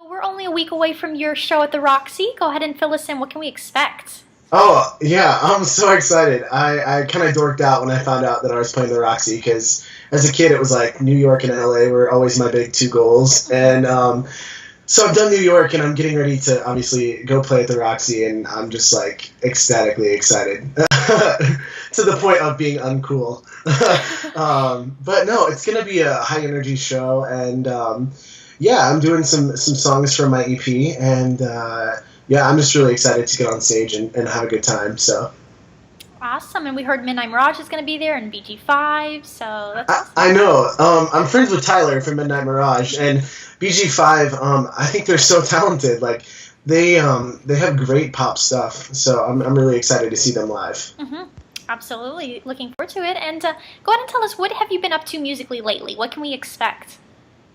We're only a week away from your show at the Roxy. Go ahead and fill us in. What can we expect? Oh, yeah, I'm so excited. I kind of dorked out when I found out that I was playing the Roxy because as a kid it was like New York and LA were always my big two goals. And so I've done New York and I'm getting ready to obviously go play at the Roxy, and I'm just like ecstatically excited to the point of being uncool. But no, it's going to be a high energy show, and yeah, I'm doing some songs from my EP, and yeah, I'm just really excited to get on stage and have a good time. So awesome. And we heard Midnight Mirage is going to be there, and BG5, so that's awesome. I know. I'm friends with Tyler from Midnight Mirage, and BG5, I think they're so talented. Like, they have great pop stuff, so I'm really excited to see them live. Mm-hmm. Absolutely. Looking forward to it. And go ahead and tell us, what have you been up to musically lately? What can we expect?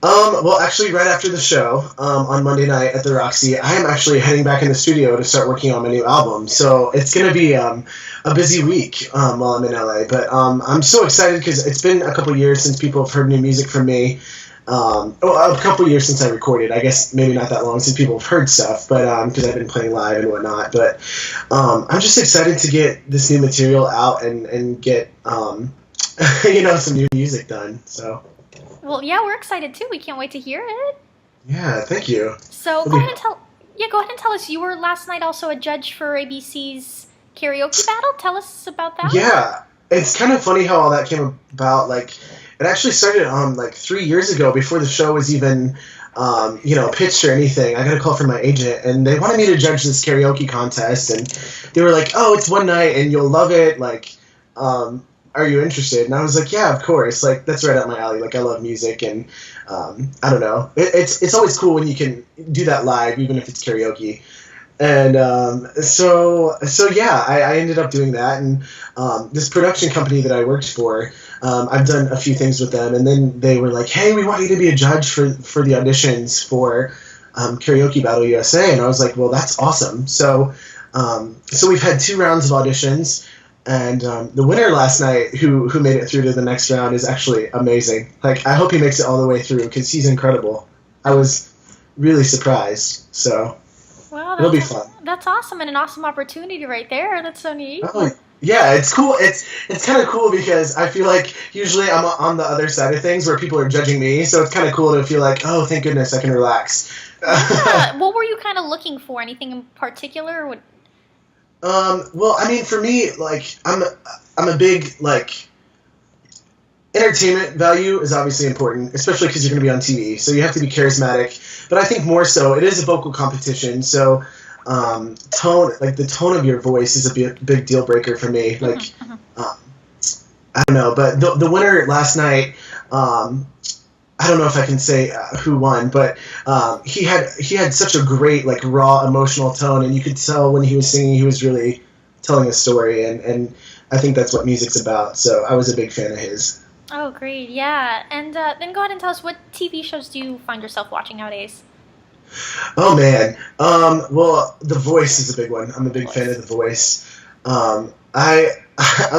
Well, actually, right after the show, on Monday night at the Roxy, I am actually heading back in the studio to start working on my new album. So it's going to be a busy week while I'm in LA. But I'm so excited because it's been a couple years since people have heard new music from me. Well, a couple years since I recorded. I guess maybe not that long since people have heard stuff, but because I've been playing live and whatnot. But I'm just excited to get this new material out and get some new music done. So. Well, yeah, we're excited too. We can't wait to hear it. Yeah, thank you. So go ahead and tell us. You were last night also a judge for ABC's karaoke battle. Tell us about that. Yeah, it's kind of funny how all that came about. Like, it actually started like 3 years ago, before the show was even pitched or anything. I got a call from my agent, and they wanted me to judge this karaoke contest, and they were like, "Oh, it's one night, and you'll love it. Like, are you interested?" And I was like, yeah, of course. Like, that's right up my alley. Like, I love music, and I don't know. It's always cool when you can do that live, even if it's karaoke. And so yeah, I ended up doing that. And this production company that I worked for, I've done a few things with them. And then they were like, hey, we want you to be a judge for the auditions for Karaoke Battle USA. And I was like, well, that's awesome. So we've had 2 rounds of auditions. And the winner last night, who made it through to the next round, is actually amazing. Like, I hope he makes it all the way through because he's incredible. I was really surprised. So it'll be fun. That's awesome, and an awesome opportunity right there. That's so neat. Oh, yeah, it's cool. It's kind of cool because I feel like usually I'm on the other side of things where people are judging me. So it's kind of cool to feel like, oh, thank goodness I can relax. Yeah. What were you kind of looking for? Anything in particular? Or what? Well, I mean, for me, like, I'm a big, like, entertainment value is obviously important, especially because you're going to be on TV, so you have to be charismatic. But I think more so, it is a vocal competition, so the tone of your voice is a big deal breaker for me. Like, I don't know, but the winner last night, I don't know if I can say who won, but he had such a great, like, raw emotional tone, and you could tell when he was singing he was really telling a story, and I think that's what music's about. So I was a big fan of his. Oh, great, yeah. And then go ahead and tell us, what TV shows do you find yourself watching nowadays? Oh man, well, The Voice is a big one. I'm a big fan of The Voice. I'm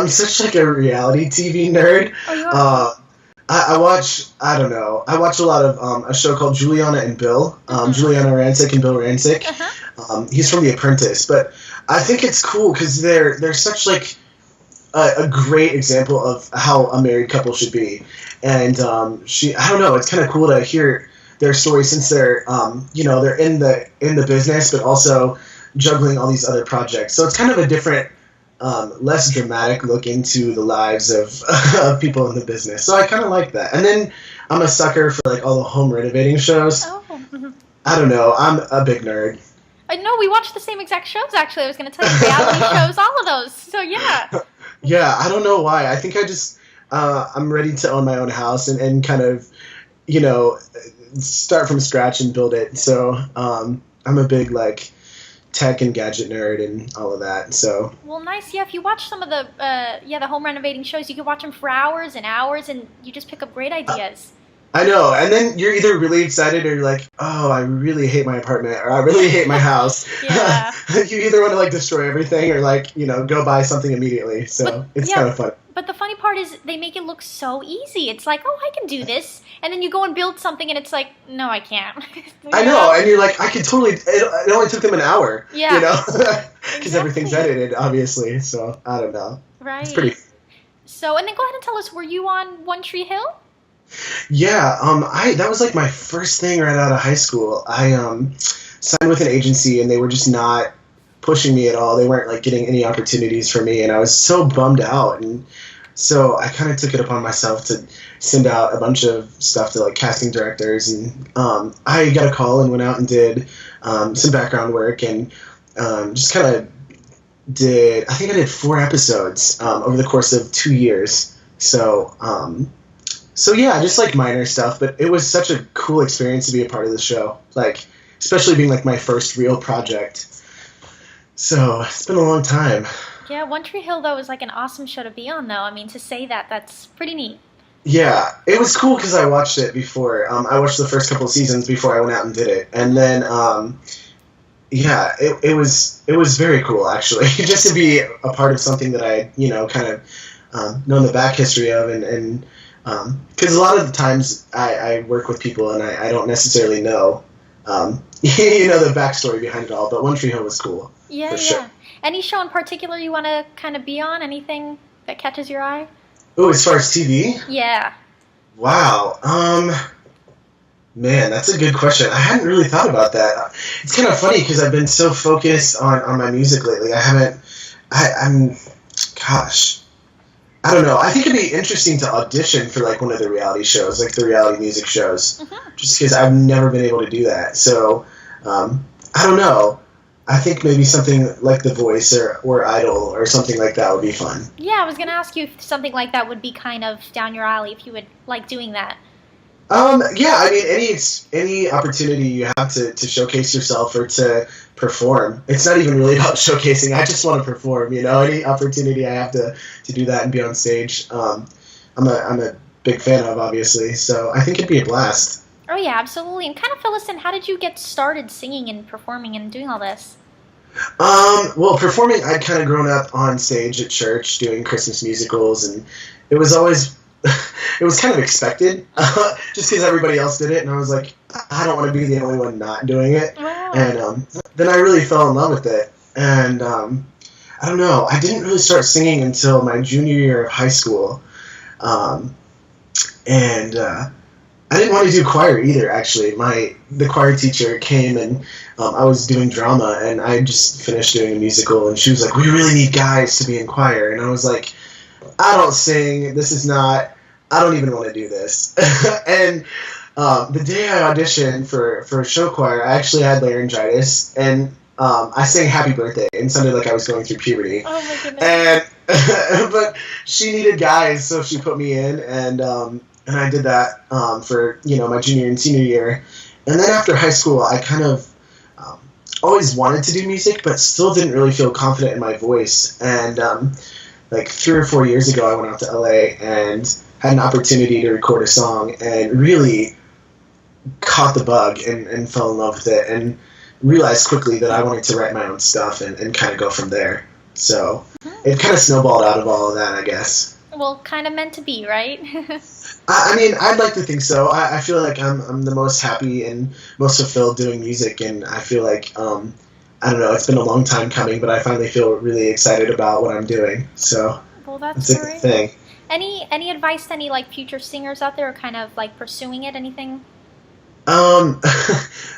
such like a reality TV nerd. Oh, you are? I watch a lot of a show called Juliana and Bill, Juliana Rancic and Bill Rancic. He's from The Apprentice, but I think it's cool because they're such like a great example of how a married couple should be, and I don't know, it's kind of cool to hear their story since they're they're in the business but also juggling all these other projects. So it's kind of a different, less dramatic look into the lives of people in the business. So I kind of like that. And then I'm a sucker for like all the home renovating shows. Oh. I don't know. I'm a big nerd. I know, we watched the same exact shows, actually. I was going to tell you, reality shows, all of those. So yeah. Yeah, I don't know why. I think I just, I'm ready to own my own house and kind of, start from scratch and build it. So I'm a big, like, tech and gadget nerd and all of that. So well, nice. Yeah, if you watch some of the the home renovating shows, you can watch them for hours and hours, and you just pick up great ideas. I know, and then you're either really excited or you're like, oh, I really hate my apartment, or I really hate my house. Yeah. You either want to like destroy everything or like go buy something immediately. So it's kind of fun. But the funny part is they make it look so easy. It's like, oh, I can do this. And then you go and build something and it's like, no, I can't. I know, and you're like, I could totally, it only took them an hour, Yeah. you know? Because Exactly. everything's edited, obviously, so I don't know. Right. It's pretty... So, and then go ahead and tell us, were you on One Tree Hill? Yeah, that was like my first thing right out of high school. I signed with an agency and they were just not pushing me at all. They weren't like getting any opportunities for me, and I was so bummed out. And so I kind of took it upon myself to send out a bunch of stuff to like casting directors, and I got a call and went out and did some background work and just kind of I think I did 4 episodes over the course of 2 years. So yeah, just like minor stuff, but it was such a cool experience to be a part of the show, like especially being like my first real project. So it's been a long time. Yeah, One Tree Hill, though, is like an awesome show to be on, though. I mean, to say that, that's pretty neat. Yeah, it was cool because I watched it before. I watched the first couple of seasons before I went out and did it, and then yeah, it was very cool actually, just to be a part of something that I kind of known the back history of, and because a lot of the times I work with people and I don't necessarily know the backstory behind it all, but One Tree Hill was cool. Yeah, for yeah. sure. Any show in particular you want to kind of be on? Anything that catches your eye? Oh, as far as TV? Yeah. Wow. Man, that's a good question. I hadn't really thought about that. It's kind of funny because I've been so focused on my music lately. Gosh. I don't know. I think it'd be interesting to audition for like one of the reality shows, like the reality music shows, just because I've never been able to do that. So, I don't know. I think maybe something like The Voice or Idol or something like that would be fun. Yeah, I was going to ask you if something like that would be kind of down your alley, if you would like doing that. Yeah, I mean, any opportunity you have to showcase yourself or to perform. It's not even really about showcasing. I just want to perform, any opportunity I have to do that and be on stage. I'm a big fan of, obviously, so I think it'd be a blast. Oh, yeah, absolutely. And kind of fill us in, how did you get started singing and performing and doing all this? Well, performing, I'd kind of grown up on stage at church doing Christmas musicals, and it was always, it was kind of expected, just because everybody else did it, and I was like, I don't want to be the only one not doing it. Wow. And then I really fell in love with it, and I don't know, I didn't really start singing until my junior year of high school, and I didn't want to do choir either, actually. The choir teacher came and I was doing drama, and I just finished doing a musical, and she was like, we really need guys to be in choir. And I was like, I don't sing. I don't even want to do this. And the day I auditioned for a show choir, I actually had laryngitis, and I sang Happy Birthday and sounded like I was going through puberty. Oh, my goodness. But she needed guys, so she put me in, and I did that for my junior and senior year. And then after high school, I kind of always wanted to do music, but still didn't really feel confident in my voice. And like 3 or 4 years ago, I went out to LA and had an opportunity to record a song and really caught the bug and fell in love with it and realized quickly that I wanted to write my own stuff and kind of go from there. So it kind of snowballed out of all of that, I guess. Well, kind of meant to be, right? I mean, I'd like to think so. I feel like I'm the most happy and most fulfilled doing music, and I feel like, I don't know, it's been a long time coming, but I finally feel really excited about what I'm doing. So Well, that's it's a great. good thing. Any advice to any like future singers out there, kind of like pursuing it? Anything?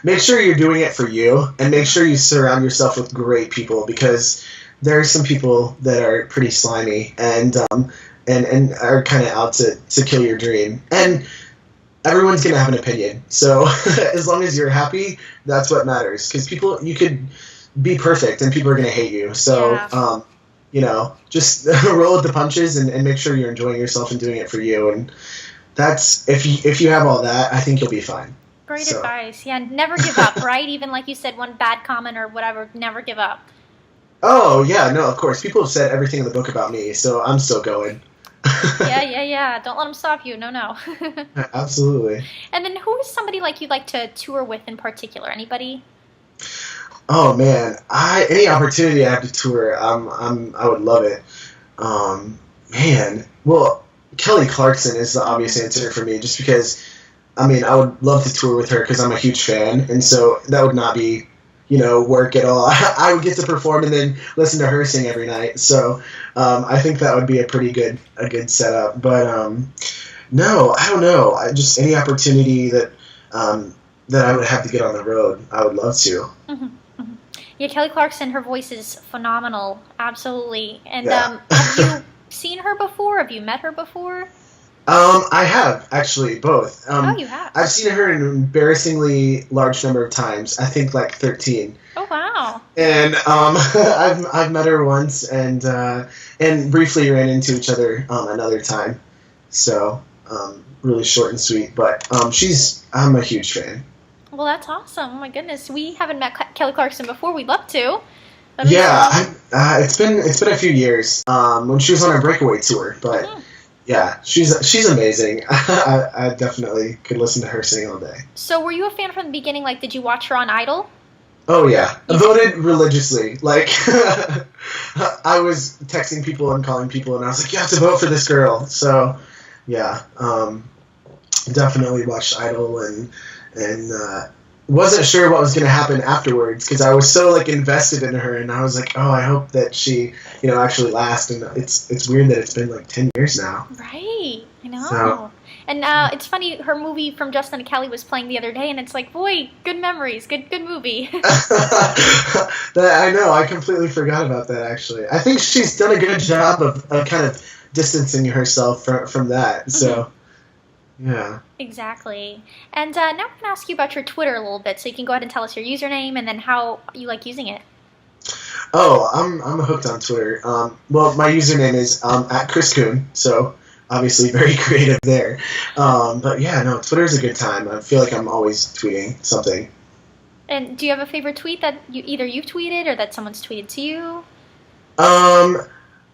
Make sure you're doing it for you, and make sure you surround yourself with great people, because there are some people that are pretty slimy and are kind of out to kill your dream. And everyone's going to have an opinion. So as long as you're happy, that's what matters. Because you could be perfect and people are going to hate you. So, just roll with the punches and make sure you're enjoying yourself and doing it for you. And that's, if you have all that, I think you'll be fine. Great advice. Yeah, never give up, right? Even like you said, one bad comment or whatever, never give up. Oh, yeah, no, of course. People have said everything in the book about me, so I'm still going. Yeah. Don't let them stop you. No. Absolutely. And then who is somebody like you'd like to tour with in particular? Anybody? Oh man, any opportunity I have to tour, I would love it. Man, well, Kelly Clarkson is the obvious answer for me, just because, I mean, I would love to tour with her because I'm a huge fan, and so that would not be, work at all. I would get to perform and then listen to her sing every night. So I think that would be a good setup. But no, I don't know. Just any opportunity that that I would have to get on the road, I would love to. Mm-hmm. Mm-hmm. Yeah, Kelly Clarkson, her voice is phenomenal. Absolutely. And Yeah. have you seen her before? Have you met her before? I have, actually, both. Oh, you have? I've seen her an embarrassingly large number of times. I think like 13. Oh, wow. And I've met her once and briefly ran into each other another time. So really short and sweet, but I'm a huge fan. Well, that's awesome. Oh, my goodness. We haven't met Kelly Clarkson before. We'd love to. That'd be Yeah, fun. it's been a few years when she was on her breakaway tour, but. Mhm. Yeah, she's amazing. I definitely could listen to her sing all day. So were you a fan from the beginning? Like, did you watch her on Idol? Oh yeah, I voted religiously. Like, I was texting people and calling people, and I was like, "You have to vote for this girl." So, yeah, definitely watched Idol and wasn't sure what was going to happen afterwards because I was so like invested in her, and I was like, "Oh, I hope that she, actually lasts." And it's weird that it's been like 10 years now. Right. I know. So- And it's funny, her movie from Justin and Kelly was playing the other day, and it's like, boy, good memories, good movie. I know. I completely forgot about that. Actually, I think she's done a good job of kind of distancing herself from that. So, yeah. Exactly. And now I'm going to ask you about your Twitter a little bit, so you can go ahead and tell us your username and then how you like using it. Oh, I'm hooked on Twitter. Well, my username is at Chris Koon. So obviously very creative there. But yeah, no, Twitter's a good time. I feel like I'm always tweeting something. And do you have a favorite tweet that you've tweeted or that someone's tweeted to you?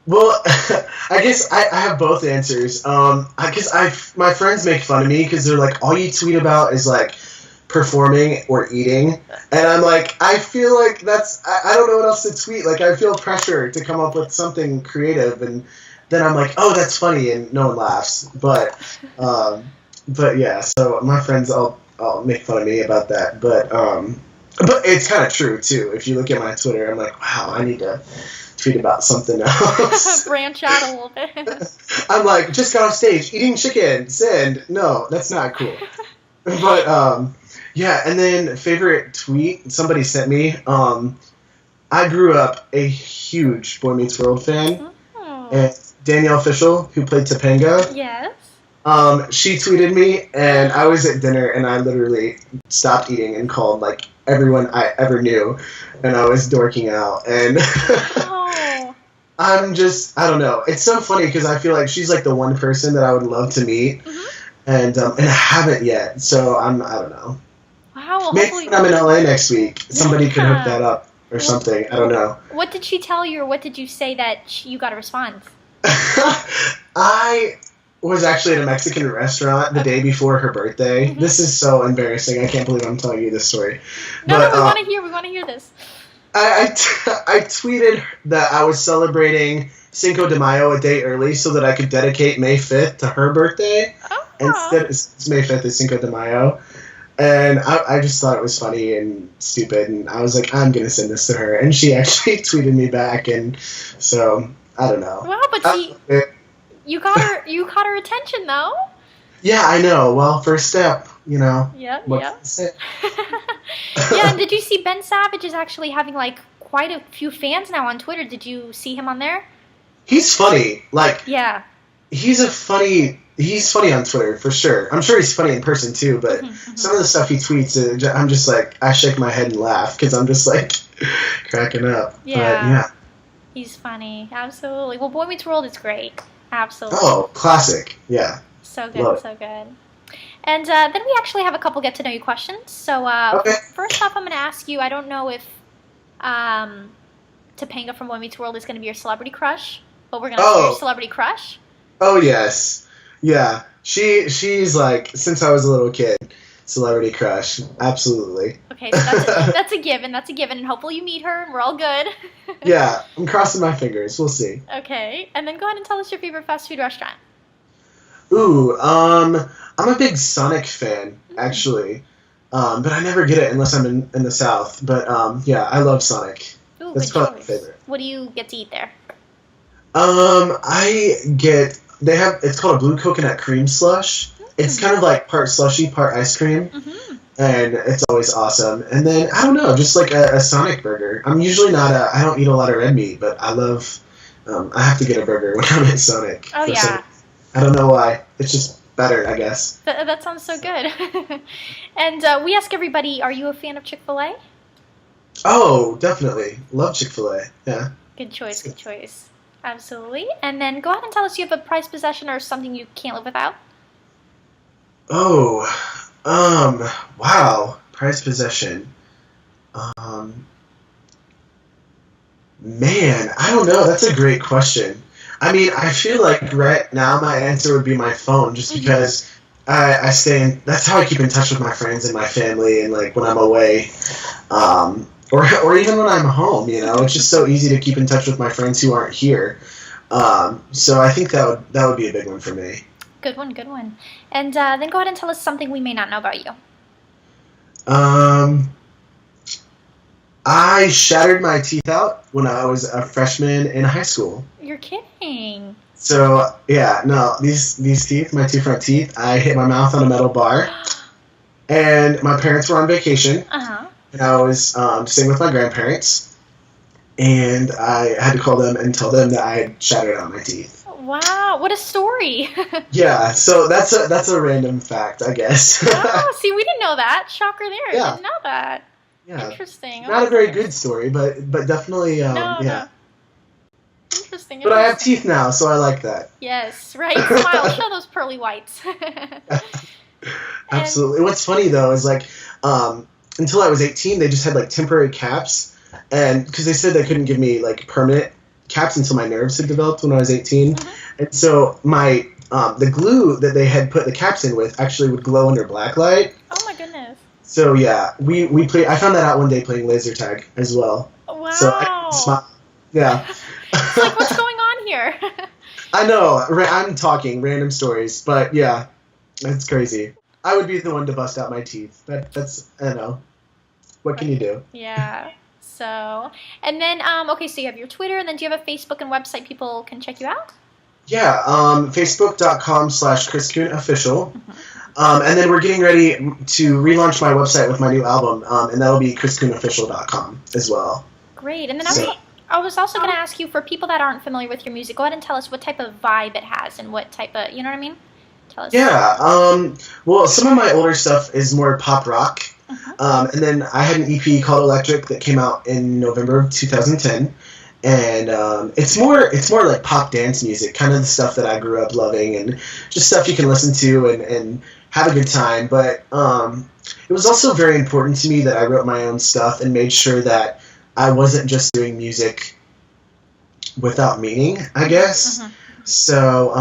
Well, I guess I have both answers. I guess my friends make fun of me because they're like, all you tweet about is like performing or eating, and I'm like, I feel like I don't know what else to tweet. Like, I feel pressure to come up with something creative, and then I'm like, oh, that's funny, and no one laughs. But yeah, so my friends all make fun of me about that, but it's kind of true too. If you look at my Twitter, I'm like, wow, I need to tweet about something else. Branch out a little bit. I'm like, just got off stage eating chicken. Send. No, that's not cool. But yeah, and then favorite tweet somebody sent me. I grew up a huge Boy Meets World fan, and Danielle Fishel, who played Topanga. Yes. She tweeted me, and I was at dinner, and I literally stopped eating and called like everyone I ever knew, and I was dorking out, and I don't know. It's so funny because I feel like she's like the one person that I would love to meet, and I haven't yet, so I don't know. Wow. Well, maybe when I'm in LA next week, somebody could hook that up or something. I don't know. What did she tell you, or what did you say that you got a response? I was actually at a Mexican restaurant the day before her birthday. This is so embarrassing. I can't believe I'm telling you this story. No, we want to hear this. I tweeted that I was celebrating Cinco de Mayo a day early so that I could dedicate May 5th to her birthday. Oh. Instead, it's May 5th is Cinco de Mayo. And I just thought it was funny and stupid, and I was like, I'm going to send this to her. And she actually tweeted me back, and so, I don't know. Wow, but you got her attention, though. Yeah, I know. Well, first step, Yeah. Yeah, And did you see Ben Savage is actually having, like, quite a few fans now on Twitter? Did you see him on there? He's funny. Like, yeah. He's funny on Twitter, for sure. I'm sure he's funny in person, too, but some of the stuff he tweets, I'm just like, I shake my head and laugh, because I'm just, like, cracking up. Yeah. But, yeah. He's funny. Absolutely. Well, Boy Meets World is great. Absolutely. Oh, classic. Yeah. So good, so good. And then we actually have a couple get-to-know-you questions. So first off, I'm going to ask you, I don't know if Topanga from Boy Meets World is going to be your celebrity crush, but we're going to ask your celebrity crush. Oh, yes. Yeah. She's like, since I was a little kid, celebrity crush. Absolutely. Okay, so that's a given. That's a given, and hopefully you meet her, and we're all good. Yeah, I'm crossing my fingers. We'll see. Okay, and then go ahead and tell us your favorite fast food restaurant. Ooh, I'm a big Sonic fan, actually. But I never get it unless I'm in the South. But, yeah, I love Sonic. Ooh, That's probably my favorite. What do you get to eat there? It's called a blue coconut cream slush. It's kind of like part slushy, part ice cream. Mm-hmm. And it's always awesome. And then, I don't know, just like a Sonic burger. I'm usually I don't eat a lot of red meat, but I love, I have to get a burger when I'm at Sonic. Oh, yeah. I don't know why. It's just better, I guess. That sounds so good. And we ask everybody, are you a fan of Chick-fil-A? Oh, definitely. Love Chick-fil-A. Yeah. Good choice, good choice. Absolutely. And then go ahead and tell us you have a prized possession or something you can't live without. Oh, wow. Prized possession. Man, I don't know. That's a great question. I mean, I feel like right now my answer would be my phone, just because I stay in. That's how I keep in touch with my friends and my family, and like when I'm away, or even when I'm home. You know, it's just so easy to keep in touch with my friends who aren't here. So I think that would be a big one for me. Good one, good one. And then go ahead and tell us something we may not know about you. I shattered my teeth out when I was a freshman in high school. You're kidding. So, yeah, no, these teeth, my two front teeth, I hit my mouth on a metal bar. And my parents were on vacation. Uh-huh. And I was staying with my grandparents. And I had to call them and tell them that I had shattered out my teeth. Wow, what a story. Yeah, so that's a random fact, I guess. Oh, see, we didn't know that. Shocker there. Yeah. Didn't know that. Yeah. Interesting. Not a very good story, but definitely, yeah. No. Interesting. But I have teeth now, so I like that. Yes, right. Smile. Show those pearly whites. Absolutely. What's funny, though, is like, until I was 18, they just had like temporary caps, and because they said they couldn't give me like permanent caps until my nerves had developed when I was 18, and so my the glue that they had put the caps in with actually would glow under black light. Oh my goodness. So yeah, we play. I found that out one day playing laser tag as well. Wow. So I smile. Yeah. It's like, what's going on here? I know. I'm talking random stories, but yeah, that's crazy. I would be the one to bust out my teeth. That's I don't know. What can you do? Yeah. So, and then okay, so you have your Twitter, and then do you have a Facebook and website people can check you out? Yeah, Facebook.com/Chris Koon official. And then we're getting ready to relaunch my website with my new album, and that'll be chriskoonofficial.com as well. Great. And then I was also going to ask you, for people that aren't familiar with your music, go ahead and tell us what type of vibe it has and what type of, you know what I mean? Tell us. Yeah. Well, some of my older stuff is more pop rock. And then I had an EP called Electric that came out in November of 2010. And it's more like pop dance music, kind of the stuff that I grew up loving, and just stuff you can listen to and have a good time. But it was also very important to me that I wrote my own stuff and made sure that I wasn't just doing music without meaning, I guess. So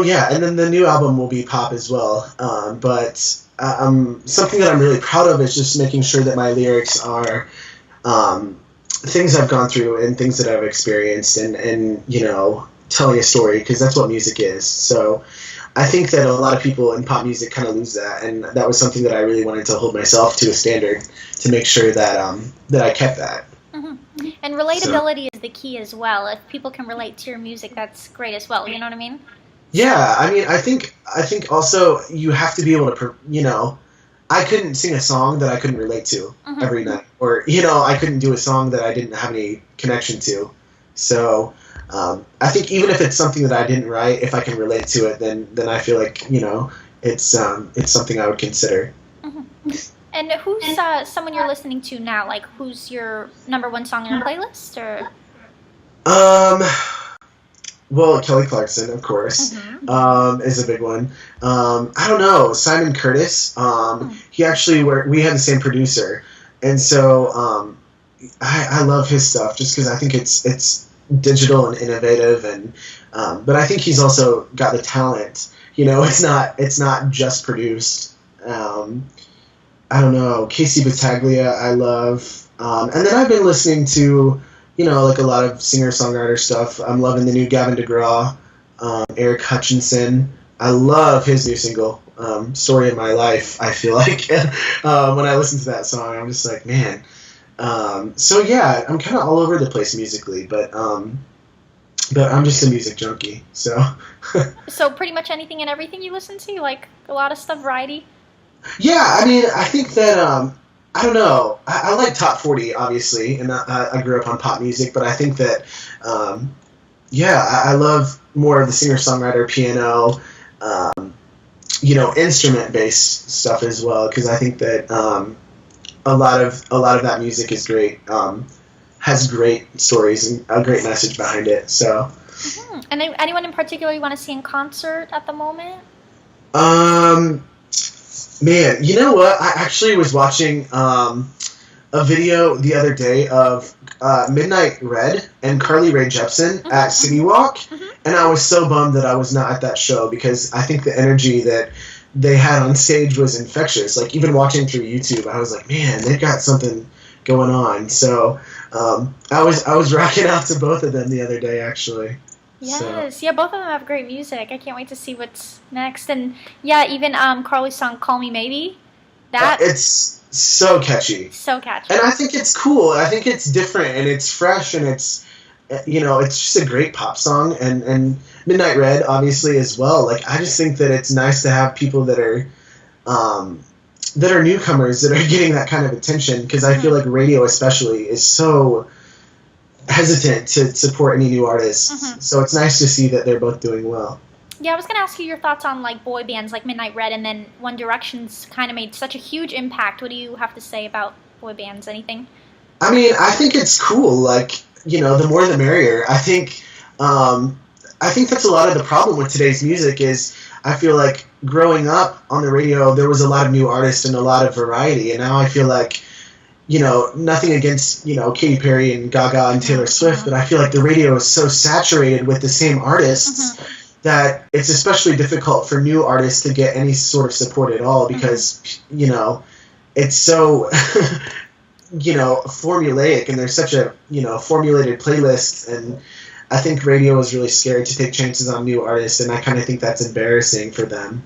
yeah, and then the new album will be pop as well. But something that I'm really proud of is just making sure that my lyrics are things I've gone through and things that I've experienced, and you know, telling a story, because that's what music is. So I think that a lot of people in pop music kind of lose that, and that was something that I really wanted to hold myself to a standard to make sure that that I kept that. And relatability is the key as well. If people can relate to your music, that's great as well. You know what I mean? Yeah, I mean, I think also you have to be able to, you know, I couldn't sing a song that I couldn't relate to every night, or you know, I couldn't do a song that I didn't have any connection to. So I think even if it's something that I didn't write, if I can relate to it, then I feel like, you know, it's something I would consider. And who's someone you're listening to now? Like, who's your number one song on your playlist? Or well, Kelly Clarkson, of course, is a big one. I don't know, Simon Curtis. He actually we had the same producer, and so I love his stuff just because I think it's digital and innovative, and but I think he's also got the talent. You know, it's not just produced. I don't know, Casey Battaglia I love. And then I've been listening to, like a lot of singer-songwriter stuff. I'm loving the new Gavin DeGraw, Eric Hutchinson. I love his new single, Story of My Life, I feel like. When I listen to that song, I'm just like, man. So yeah, I'm kind of all over the place musically, but I'm just a music junkie, so. So pretty much anything and everything you listen to? Like a lot of stuff, variety? Yeah, I mean, I think that, I don't know. I like top 40, obviously, and I grew up on pop music, but I think that, I love more of the singer-songwriter, piano, instrument-based stuff as well, because I think that a lot of that music is great, has great stories and a great message behind it. So, And anyone in particular you want to see in concert at the moment? Man, you know what? I actually was watching a video the other day of Midnight Red and Carly Rae Jepsen at City Walk, and I was so bummed that I was not at that show because I think the energy that they had on stage was infectious. Like, even watching through YouTube, I was like, man, they've got something going on. So I was rocking out to both of them the other day, actually. Yes, yeah, both of them have great music. I can't wait to see what's next. And yeah, even Carly's song "Call Me Maybe," it's so catchy. So catchy. And I think it's cool. I think it's different and it's fresh and it's it's just a great pop song. And Midnight Red, obviously, as well. Like, I just think that it's nice to have people that are newcomers that are getting that kind of attention, because I feel like radio, especially, is so hesitant to support any new artists. So it's nice to see that they're both doing well. Yeah, I was going to ask you your thoughts on like boy bands like Midnight Red, and then One Direction's kind of made such a huge impact. What do you have to say about boy bands? Anything? I mean, I think it's cool. Like, the more the merrier. I think that's a lot of the problem with today's music is I feel like growing up on the radio, there was a lot of new artists and a lot of variety, and now I feel like, nothing against, Katy Perry and Gaga and Taylor Swift, but I feel like the radio is so saturated with the same artists that it's especially difficult for new artists to get any sort of support at all because, it's so, formulaic, and there's such a, formulated playlist, and I think radio is really scared to take chances on new artists, and I kind of think that's embarrassing for them.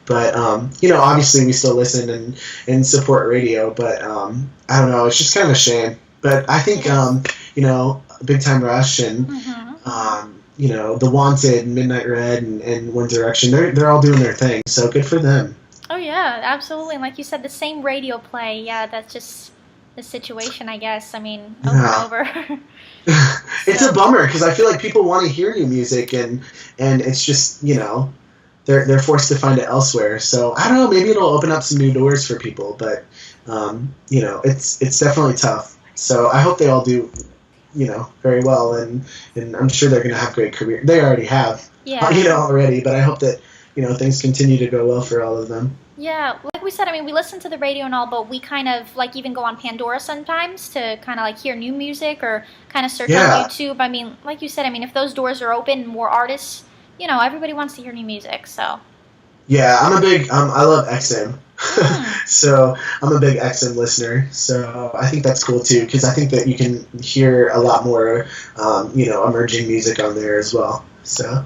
But, obviously we still listen and support radio, but I don't know, it's just kind of a shame. But I think, Big Time Rush and, The Wanted, Midnight Red, and One Direction, they're all doing their thing, so good for them. Oh, yeah, absolutely. And like you said, the same radio play, that's just the situation, I guess. I mean, over and over. It's a bummer, because I feel like people want to hear new music, and it's just, they're forced to find it elsewhere. So I don't know, maybe it'll open up some new doors for people, but it's definitely tough. So I hope they all do, very well, and I'm sure they're going to have great careers. They already have, already, but I hope that, things continue to go well for all of them. Yeah, like we said, I mean, we listen to the radio and all, but we kind of, like, even go on Pandora sometimes to kind of, like, hear new music or kind of search on YouTube. I mean, like you said, I mean, if those doors are open, more artists, everybody wants to hear new music, so. Yeah, I'm a big, I love XM. So I'm a big XM listener. So I think that's cool, too, because I think that you can hear a lot more, emerging music on there as well. So.